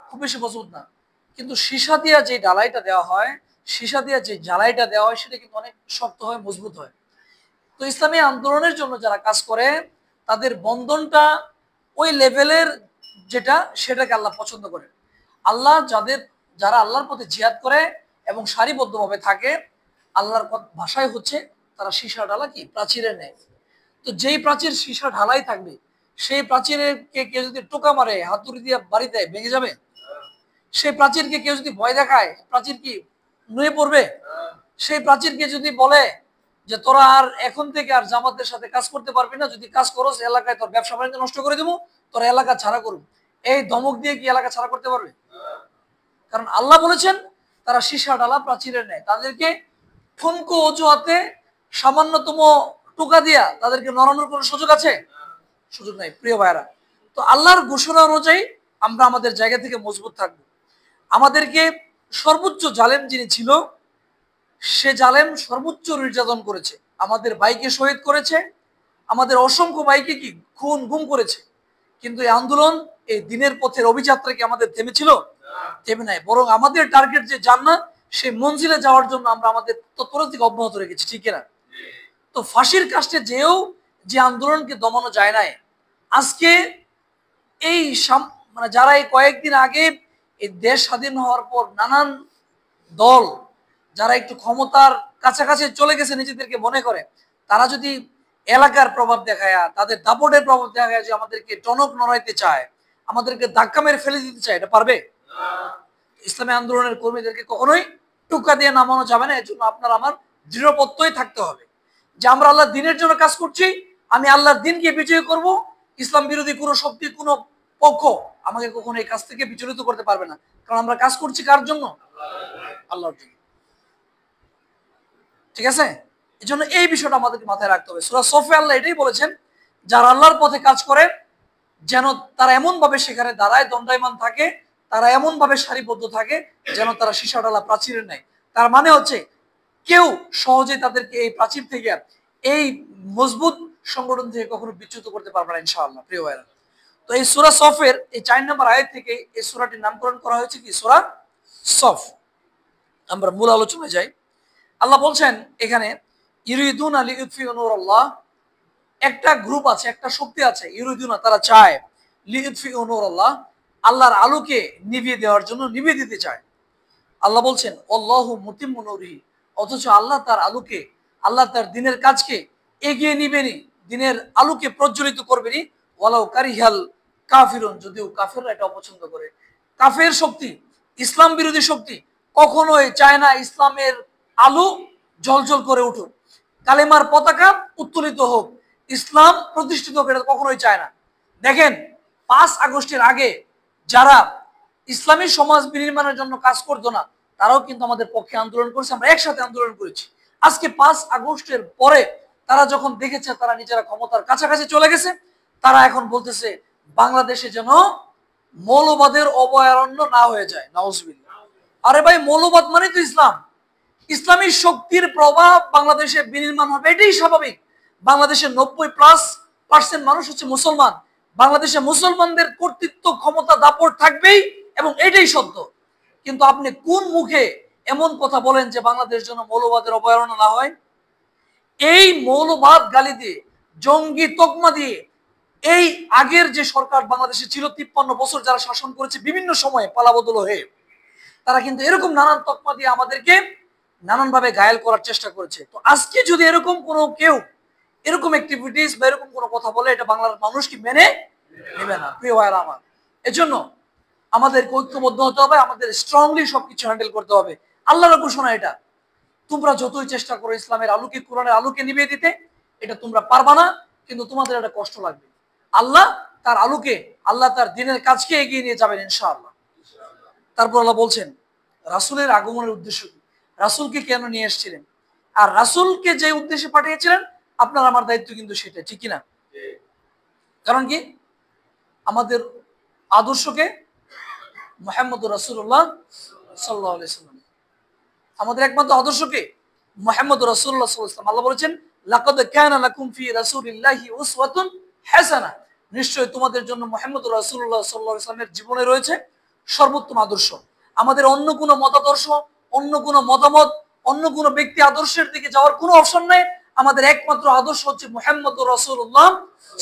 খুব বেশি মজবুত না, কিন্তু সীসা দিয়া যে ডালাইটা দেওয়া হয়, সীসা দিয়া যে জ্বালাইটা দেওয়া হয় সেটা কিন্তু অনেক শক্ত হয়, মজবুত হয়। তো ইসলামী আন্দোলনের জন্য যারা কাজ করে তাদের বন্ধনটা ওই লেভেলের, যেটা সেটাকে আল্লাহ পছন্দ করে। আল্লাহ যারা আল্লাহর পথে জিহাদ করে এবং সারিবদ্ধভাবে থাকে, আল্লাহর ভাষায় হচ্ছে তারা সীসা ঢালা কি প্রাচীরের ন্যায়। তো যেই প্রাচীর সীসা ঢালাই থাকবে, সেই প্রাচীরের কে কেউ যদি টোকা মারে, হাতুড়ি দিয়ে বাড়ি দেয়, ভেঙে যাবে। সেই প্রাচীরকে কেউ যদি ভয় দেখায়, প্রাচীর কি নুয়ে পড়বে? সেই প্রাচীরকে যদি বলে যে তোরা আর এখন থেকে আর জামাতের সাথে কাজ করতে পারবি না, যদি কাজ করো এলাকায় তোর ব্যবসা বাণিজ্য নষ্ট করে দেবো, তোরা এলাকা ছাড়া করুন, এই ধমক দিয়ে কি এলাকা ছাড়া করতে পারবে? কারণ আল্লাহ বলেছেন তারা সীসা ডালা প্রাচীরের নেয়, তাদেরকে ঠুনকো অজুহাতে সামান্যতম টোকা দিয়া তাদেরকে নড়ানোর কোনো সুযোগ আছে? সুযোগ নাই প্রিয় ভাইরা। তো আল্লাহর ঘোষণা অনুযায়ী আমরা আমাদের জায়গা থেকে মজবুত থাকবো। আমাদেরকে সর্বোচ্চ জালেম যিনি ছিল, সে জালেম সর্বোচ্চ নির্যাতন করেছে, আমাদের ভাইকে শহীদ করেছে, আমাদের অসংখ্য ভাইকে কি খুন গুম করেছে। কিন্তু এই আন্দোলন, এই দিনের পথের অভিযাত্রা কি আমাদের থেমেছিল? থেমে নাই, বরং আমাদের টার্গেট যে জান্নাত, সেই মঞ্জিলে যাওয়ার জন্য আমরা আমাদের তৎপরতা থেকে অব্যাহত রেখেছি, ঠিক না? তো ফাঁসির কাস্টে যেও যে আন্দোলনকে দমানো যায় নাই, আজকে এই মানে যারা এই কয়েকদিন আগে এই দেশ স্বাধীন হওয়ার পর নানান দল যারা একটু ক্ষমতার কাছাকাছি চলে গেছে নিজেদেরকে মনে করে, তারা যদি এলাকার প্রভাব দেখায়, তাদের দাপটের প্রভাব দেখায় যে আমাদেরকে টনক নড়াইতে চায়, আমাদেরকে ধাক্কা মেরে ফেলে দিতে চায়, এটা পারবে? ইসলামী আন্দোলনের কর্মীদেরকে কখনোই টুকা দিয়ে নামানো যাবে না। এর জন্য আপনার আমার দৃঢ় প্রত্যয় থাকতে হবে যে আমরা আল্লাহর দিনের জন্য কাজ করছি, আমি আল্লাহর দিনকে বিজয় করব। ইসলাম বিরোধী কোনো শক্তি, কোনো পক্ষ আমাকে কখনো এই কাজ থেকে বিচলিত করতে পারবে না, কারণ আমরা কাজ করছি কার জন্য? আল্লাহর জন্য। ঠিক আছে? এই জন্য এই বিষয়টা আমাদেরকে মাথায় রাখতে হবে। সূরা সফে আল্লাহ এটাই বলেছেন, যারা আল্লাহর পথে কাজ করে যেন তারা এমন ভাবে সেখানে দাঁড়ায়, দণ্ডায়মান থাকে, তারা এমন ভাবে সারিবদ্ধ থাকে যেন তারা সীসা ডালা প্রাচীরের নেয়। তার মানে হচ্ছে কেউ সহজে তাদেরকে এই প্রাচীর থেকে, এই মজবুত সংগঠন থেকে কখনো বিচ্যুত করতে পারবে না ইনশাআল্লাহ প্রিয় ভাইরা। তো এই সূরা সফের এই 4 নম্বর আয়াত থেকে এই সূরাটির নামকরণ করা হয়েছে কি সূরা সফ। আমরা মূল আলোচনায় যাই। আল্লাহ বলছেন এখানে ইউরিদুনা লিইউতফিউ নূরাল্লাহ, একটা গ্রুপ আছে, একটা শক্তি আছে, ইউরিদুনা তারা চায়, লিইউতফিউ নূরাল্লাহ আল্লাহর আলোকে নিভিয়ে দেওয়ার জন্য, নিভিয়ে দিতে চায়। আল্লাহ বলছেন আল্লাহু মুতিম্মু নূরিহি, অথচ আল্লাহ তার আলোকে, আল্লাহ তার দিনের কাজকে এগিয়ে নিবেনি, দিনের আলোকে প্রজ্বলিত করবেনি, ওয়ালাউ কারিহাল কাফিরুন, যদিও কাফেররা এটা অপছন্দ করে। কাফের শক্তি, ইসলাম বিরোধী শক্তি কখনোই চায় না ইসলামের আলো ঝলঝল করে উঠুক, কালেমার পতাকা উত্তোলিত হোক, ইসলাম প্রতিষ্ঠিত হোক, এটা কখনোই চায় না। দেখেন 5 আগস্টের আগে যারা ইসলামী সমাজ বিনির্মাণের জন্য কাজ করতো না, তারাও কিন্তু আমাদের পক্ষে আন্দোলন করেছে, আমরা একসাথে আন্দোলন করেছি। আজকে 5 আগস্টের পরে তারা যখন দেখেছে তারা নিজেরা ক্ষমতার কাছাকাছি চলে গেছে, তারা এখন বলতেছে বাংলাদেশে যেন মৌলবাদের অভয়ারণ্য না হয়ে যায়, নাউজুবিল্লাহ। আরে ভাই, মৌলবাদ মানে তো ইসলাম, ইসলামী শক্তির প্রভাব বাংলাদেশে বিনির্মাণ হবে, এটাই স্বাভাবিক। বাংলাদেশের 90+ % মানুষ হচ্ছে মুসলমান, বাংলাদেশে মুসলমানদের কর্তৃত্ব, ক্ষমতা, দাপট থাকবেই, এবং এটাই সত্য। কিন্তু আপনি কোন মুখে এমন কথা বলেন যে বাংলাদেশ যেন মৌলবাদের অভয়ারণ্য না হয়? এই মৌলবাদ গালি দিয়ে, জঙ্গি তকমা দিয়ে এই আগের যে সরকার বাংলাদেশে ছিল 53 বছর যারা শাসন করেছে বিভিন্ন সময়ে পালাবদল হয়ে, তারা কিন্তু এরকম নানান তকমা দিয়ে আমাদেরকে নানানভাবে ঘায়েল করার চেষ্টা করেছে। তো আজকে যদি এরকম কোনো কেউ এরকম অ্যাক্টিভিটিস বা এরকম কোনো কথা বলে, এটা বাংলার মানুষ কি মেনে নেবে না প্রিয় ভাইরা আমার। এজন্য আমাদের ঐক্যবদ্ধ হতে হবে, আমাদের স্ট্রংলি সবকিছু হ্যান্ডেল করতে হবে। আল্লাহর ঘোষণা এটা, তোমরা যতই চেষ্টা করো ইসলামের আলোকে, কোরআনের আলোকে নিভিয়ে দিতে, এটা তোমরা পারবা না, কিন্তু তোমাদের একটা কষ্ট লাগবে। আল্লাহ তার আলোকে, আল্লাহ তার দিনের কাজকে এগিয়ে নিয়ে যাবেন ইনশাআল্লাহ। তারপর আল্লাহ বলছেন রাসূলের আগমনের উদ্দেশ্য কি, রাসূলকে কেন নিয়ে এসেছিলেন, আর রাসূলকে যে উদ্দেশ্যে পাঠিয়েছিলেন আপনার আমার দায়িত্ব কিন্তু সেটা, ঠিক কিনা? কারণ কি, আমাদের আদর্শকে মুহাম্মদুর রাসূলুল্লাহ সাল্লাল্লাহু আলাইহি ওয়াসাল্লাম, আমাদের একমাত্র আদর্শকে মুহাম্মদুর রাসূলুল্লাহ সাল্লাল্লাহু আলাইহি ওয়াসাল্লাম। আল্লাহ বলেছেন লাকাদ কানা লাকুম ফি রাসূলিল্লাহি উসওয়াতুন হাসানাহ, নিশ্চয়ই তোমাদের জন্য মুহাম্মদুর রাসূলুল্লাহ সাল্লাল্লাহু আলাইহি ওয়াসাল্লামের জীবনে রয়েছে সর্বোত্তম আদর্শ। আমাদের অন্য কোনো মতাদর্শ, অন্য কোনো মতামত, অন্য কোনো ব্যক্তি আদর্শের দিকে যাওয়ার কোনো অপশন নেই। আমাদের একমাত্র আদর্শ হচ্ছে মুহাম্মদ রাসূলুল্লাহ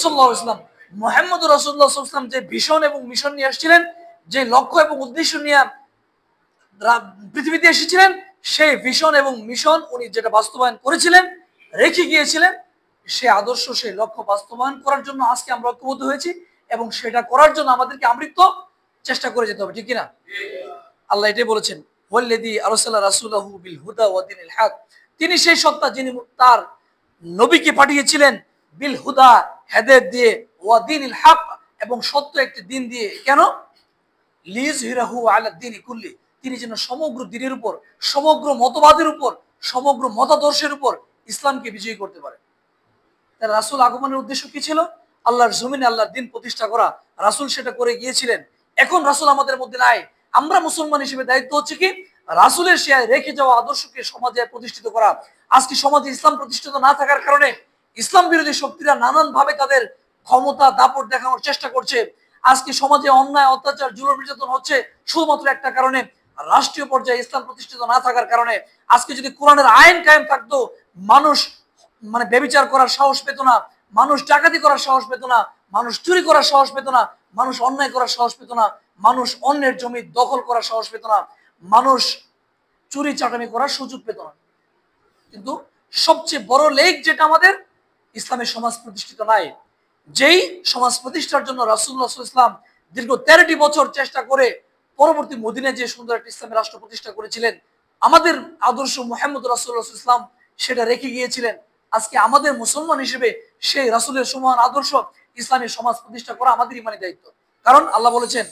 সাল্লাল্লাহু আলাইহি ওয়াসাল্লাম। মুহাম্মদ রাসূলুল্লাহ সাল্লাল্লাহু আলাইহি ওয়াসাল্লাম যে ভিশন এবং মিশন নিয়ে এসেছিলেন, যে লক্ষ্য এবং উদ্দেশ্য নিয়ে পৃথিবীতে এসেছিলেন, সেই ভিশন এবং মিশন উনি যেটা বাস্তবায়ন করেছিলেন, রেখে গিয়েছিলেন, সে আদর্শ, সেই লক্ষ্য বাস্তবায়ন করার জন্য আজকে আমরা ঐক্যবদ্ধ হয়েছি এবং সেটা করার জন্য আমাদেরকে আমৃত্য চেষ্টা করে যেতে হবে, ঠিক কিনা? আল্লাহ এটাই বলেছেন, ওয়াল্লাযী আরসালা রাসূলাহু বিল হুদা ওয়া দীনিল হক। তিনি সেই সত্তা যিনি তার নবীকে পাঠিয়েছিলেন বিল হুদা, হেদায়েত দিয়ে, ওয়া দীনিল হক, এবং সত্য একটি দিন দিয়ে। কেন? লিইয়ুযহিরাহু আলা দ্বীনি কুল্লি, তিনি যেন সমগ্র দ্বীনের উপর, সমগ্র মতবাদের উপর, সমগ্র মতাদর্শের উপর ইসলামকে বিজয়ী করতে পারে। তার রাসূল আগমনের উদ্দেশ্য কি ছিল? আল্লাহর জমিনে আল্লাহর দ্বীন প্রতিষ্ঠা করা। রাসূল সেটা করে গিয়েছিলেন। এখন রাসূল আমাদের মধ্যে নাই। আমরা মুসলমান হিসেবে দায়িত্ব হচ্ছে কি, রাসূলের সে রেখে যাওয়া আদর্শকে সমাজে প্রতিষ্ঠিত করা। আজকে সমাজে ইসলাম প্রতিষ্ঠিত না থাকার কারণে ইসলাম বিরোধী শক্তিরা নানান ভাবে তাদের ক্ষমতা দাপট দেখানোর চেষ্টা করছে। আজকে সমাজে অন্যায়, অত্যাচার, জুলুম, নির্যাতন হচ্ছে শুধুমাত্র একটা কারণে, রাষ্ট্রীয় পর্যায়ে ইসলাম প্রতিষ্ঠিত না থাকার কারণে। আজকে যদি কোরআনের আইন কায়েম থাকতো, মানুষ ব্যভিচার করার সাহস পেত না, মানুষ ডাকাতি করার সাহস পেত না, মানুষ চুরি করার সাহস পেত না, মানুষ অন্যায় করার সাহস পেত না, মানুষ অন্যের জমি দখল করার সাহস পেত না, মানুষ চুরি চাটামি করার সুযোগ পেত না। কিন্তু সবচেয়ে বড় লেখ যেটা আমাদের, ইসলামের সমাজ প্রতিষ্ঠিত নাই। যেই সমাজ প্রতিষ্ঠার জন্য রাসূলুল্লাহ সাল্লাল্লাহু আলাইহি ওয়াসাল্লাম দীর্ঘ 13টি বছর চেষ্টা করে পরবর্তী মদিনায় যে সুন্দর একটা ইসলামের রাষ্ট্র প্রতিষ্ঠা করেছিলেন, আমাদের আদর্শ মুহাম্মদ রাসূলুল্লাহ সাল্লাল্লাহু আলাইহি ওয়াসাল্লাম সেটা রেখে গিয়েছিলেন। আজকে আমাদের মুসলমান হিসেবে সেই রাসূলের সমান আদর্শ ইসলামের সমাজ প্রতিষ্ঠা করা আমাদের ইমানি দায়িত্ব। কারণ আল্লাহ বলেছেন,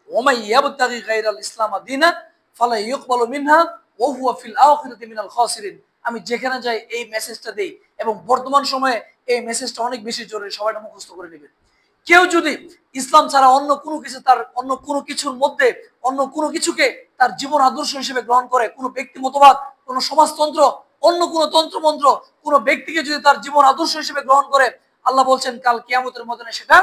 ওমাই ইয়াবতাগি গায়রাল ইসলাম দীনা ফালা ইউকবালু মিনহা ওয়া হুয়া ফিল আখিরাতি মিনাল খাসিরিন। আমি যেখানে যাই এই মেসেজটা দেই, এবং বর্তমান সময়ে এই মেসেজটা অনেক বেশি জরুরি, সবাই এটা মুখস্থ করে নেবেন। কেউ যদি ইসলাম ছাড়া অন্য কোনো কিছু, তার অন্য কোনো কিছুর মধ্যে অন্য কোনো কিছুকে তার জীবন আদর্শ হিসেবে গ্রহণ করে, কোনো ব্যক্তি মতবাদ, কোনো সমাজতন্ত্র, অন্য কোনো তন্ত্রমন্ত্র, কোনো ব্যক্তিকে যদি তার জীবন আদর্শ হিসেবে গ্রহণ করে, আল্লাহ বলছেন কাল কিয়ামতের ময়দানে সেটা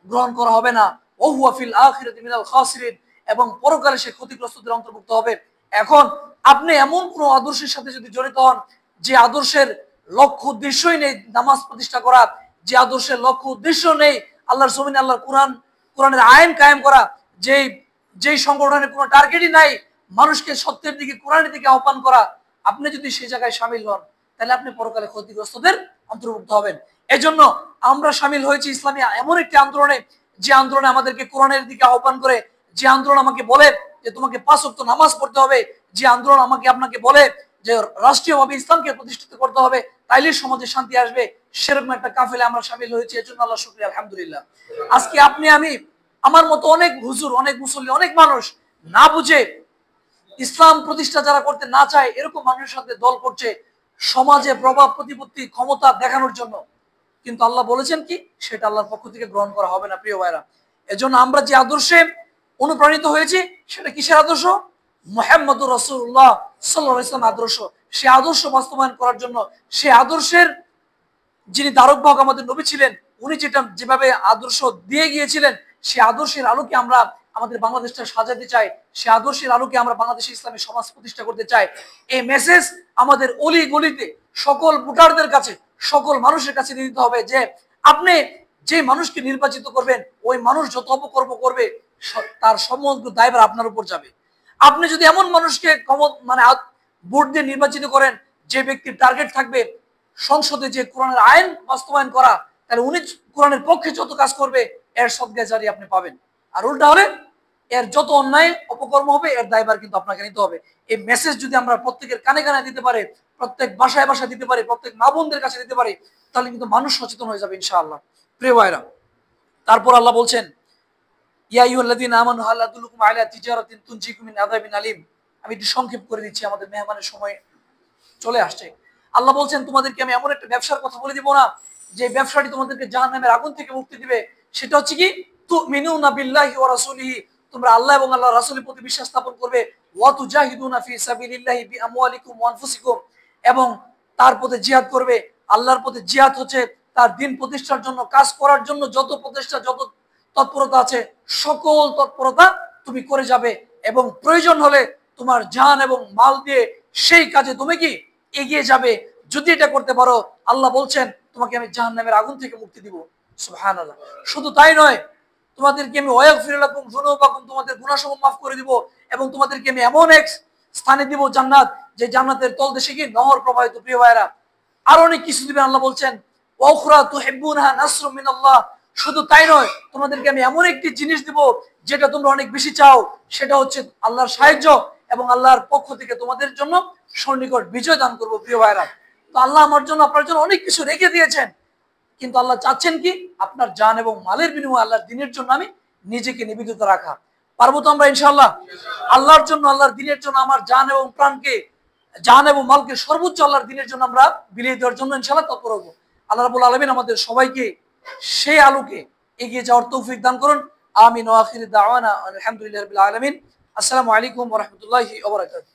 গ্রহণ করা হবে না। ওয়া হুয়া ফিল আখিরাতি মিনাল খাসিরিন, এবং পরকালে সে ক্ষতিগ্রস্তদের অন্তর্ভুক্ত হবে। এখন আপনি এমন কোন আদর্শের সাথে যদি জড়িত হন, যে আদর্শের লক্ষ্য উদ্দেশ্যই নেই নামাজ প্রতিষ্ঠা করা, যে আদর্শের লক্ষ্য উদ্দেশ্য নেই আল্লাহর জমিনে আল্লাহর কোরআনের আইন কায়েম করা, যেই সংগঠনের কোনো টার্গেটই নাই মানুষকে সত্যের দিকে, কোরআনের দিকে আহ্বান করা, আপনি যদি সেই জায়গায় সামিল হন, তাহলে আপনি পরকালে ক্ষতিগ্রস্তদের অন্তর্ভুক্ত হবেন। এজন্য আমরা সামিল হয়েছি ইসলামী এমন একটি আন্দোলনে, যে আন্দোলনে আমাদেরকে কোরআনের দিকে আহ্বান করে, যে আন্দোলন আমাকে বলে যে তোমাকে 5 ওয়াক্ত নামাজ পড়তে হবে, যে আন্দোলন আপনাকে বলে যে রাষ্ট্রীয়ভাবে ইসলামকে প্রতিষ্ঠিত করতে হবে, তাইলে সমাজে শান্তি আসবে, সেরকম একটা কাফেলে আমরা শামিল হয়েছি। এজন্য আল্লাহ শুকরিয়া, আলহামদুলিল্লাহ। আজকে আপনি আমি, আমার মতো অনেক হুজুর, অনেক মুসল্লি, অনেক মানুষ না বুঝে ইসলাম প্রতিষ্ঠা যারা করতে না চায়, এরকম মানুষের সাথে দল করছে সমাজে প্রভাব প্রতিপত্তি ক্ষমতা দেখানোর জন্য। কিন্তু আল্লাহ বলেছেন কি, সেটা আল্লাহর পক্ষ থেকে গ্রহণ করা হবে না, প্রিয় ভাইরা। এজন্য আমরা যে আদর্শে অনুপ্রাণিত হয়েছি, সেটা কিসের আদর্শ? মুহাম্মদুর রাসূলুল্লাহ সাল্লাল্লাহু আলাইহি ওয়াসাল্লাম আদর্শ। সে আদর্শ বাস্তবায়ন করার জন্য, সে আদর্শের যিনি ধারক বাহক আমাদের নবী ছিলেন, উনি যেভাবে আদর্শ দিয়ে গিয়েছিলেন, সে আদর্শের আলোকে আমরা আমাদের বাংলাদেশটা সাজাতে চাই, সে আদর্শের আলোকে আমরা বাংলাদেশে ইসলামী সমাজ প্রতিষ্ঠা করতে চাই। এই মেসেজ আমাদের অলি গলিতে, সকল ভোটারদের কাছে, সকল মানুষের কাছে দিতে হবে, যে আপনি যে মানুষকে নির্বাচিত করবেন, ওই মানুষ যত অপকর্ম করবে তার সমগ্র দায়ভার আপনার উপর যাবে। আপনি যদি এমন মানুষকে ভোট দিয়ে নির্বাচিত করেন, যে ব্যক্তির টার্গেট থাকবে সংসদে যে কোরআনের আইন বাস্তবায়ন করা, তাহলে উনি কোরআনের পক্ষে যত কাজ করবে, এর সদকা জারি আপনি পাবেন। আর উল্টা হলে এর যত অন্যায় অপকর্ম হবে, এর দায়ভার কিন্তু আপনাকে নিতে হবে। এই মেসেজ যদি আমরা প্রত্যেকের কানে কানে দিতে পারি, প্রত্যেক বাসায় বাসায় দিতে পারি, প্রত্যেক মা বোনদের কাছে দিতে পারি, তাহলে কিন্তু মানুষ সচেতন হয়ে যাবে ইনশাআল্লাহ, প্রিয় ভাইরা। তারপর আল্লাহ বলছেন, ইয়া আইয়ুহাল্লাযীনা আমানু হাল আদুল্লুকুম আলা তিজারাতিন তুনজিকুম মিন আযাবিন আলীম। আমি একটু সংক্ষেপ করে দিচ্ছি, আমাদের মেহমানের সময় চলে আসছে। আল্লাহ বলছেন, তোমাদেরকে আমি এমন একটা ব্যবসার কথা বলে দিব না, যে ব্যবসাটি তোমাদেরকে জাহান্নামের আগুন থেকে মুক্তি দিবে। সেটা হচ্ছে কি, তুমিনুনা বিল্লাহি ওয়া রাসূলিহি, তোমরা আল্লাহ এবং আল্লাহর রাসূলের প্রতি বিশ্বাস স্থাপন করবে, ওয়া তুজাহিদুনা ফি সাবিলিল্লাহি বিআমওয়ালিকুম ওয়া আনফুসিকুম, এবং তার পথে জিহাদ করবে। আল্লাহর পথে জিহাদ হচ্ছে তার দ্বীন প্রতিষ্ঠার জন্য কাজ করার জন্য যত প্রচেষ্টা, যত তৎপরতা আছে, সকল তৎপরতা তুমি করে যাবে এবং প্রয়োজন হলে তোমার জান এবং মাল দিয়ে সেই কাজে তুমি কি এগিয়ে যাবে। যদি এটা করতে পারো আল্লাহ বলছেন তোমাকে আমি জাহান্নামের আগুন থেকে মুক্তি দিব। সুবহানাল্লাহ। শুধু তাই নয়, তোমাদেরকে আমি ওয়াগফির লাকুম যুনুবাকুম, তোমাদের গুনাহসমূহ মাফ করে দিব এবং তোমাদেরকে আমি এমন এক স্থানে দিব জান্নাত, যে জান্নাতের তলদেশে কি নহর প্রবাহিত। প্রিয় ভাইরা, আর অনেক কিছু দিবেন। আল্লাহ বলছেন ওয়াখরা তুহিব্বুনহা নাসরুম মিনাল্লাহ। শুধু তাই নয়, তোমাদেরকে আমি এমন একটি জিনিস দিব যেটা তোমরা অনেক বেশি চাও, সেটা হচ্ছে আল্লাহর সাহায্য এবং আল্লাহর পক্ষ থেকে তোমাদের জন্য সন্নিকট বিজয় দান করবো। প্রিয় ভাইরা, তো আল্লাহ আমার জন্য আপনার জন্য অনেক কিছু রেখে দিয়েছেন, কিন্তু আল্লাহ চাচ্ছেন কি আপনার জান এবং মালের বিনিময়ে আল্লাহর দিনের জন্য আমি নিজেকে নিবেদিত রাখা। পারবো তো আমরা ইনশাআল্লাহ? আল্লাহর জন্য, আল্লাহর দিনের জন্য আমার জান এবং প্রাণকে, জান এবং মালকে সর্বোচ্চ আল্লাহর দিনের জন্য আমরা বিলিয়ে দেওয়ার জন্য ইনশাআল্লাহ তৎপর হবো। আল্লাহ রাব্বুল আলামিন আমাদের সবাইকে সেই আলোকে এগিয়ে যাওয়ার তৌফিক দান করুন। আমিন ওয়া আখিরু দাওয়ানা আলহামদুলিল্লাহি রাব্বিল আলামিন। আসসালামু আলাইকুম ওয়া রাহমাতুল্লাহি ওয়া বারাকাতুহু।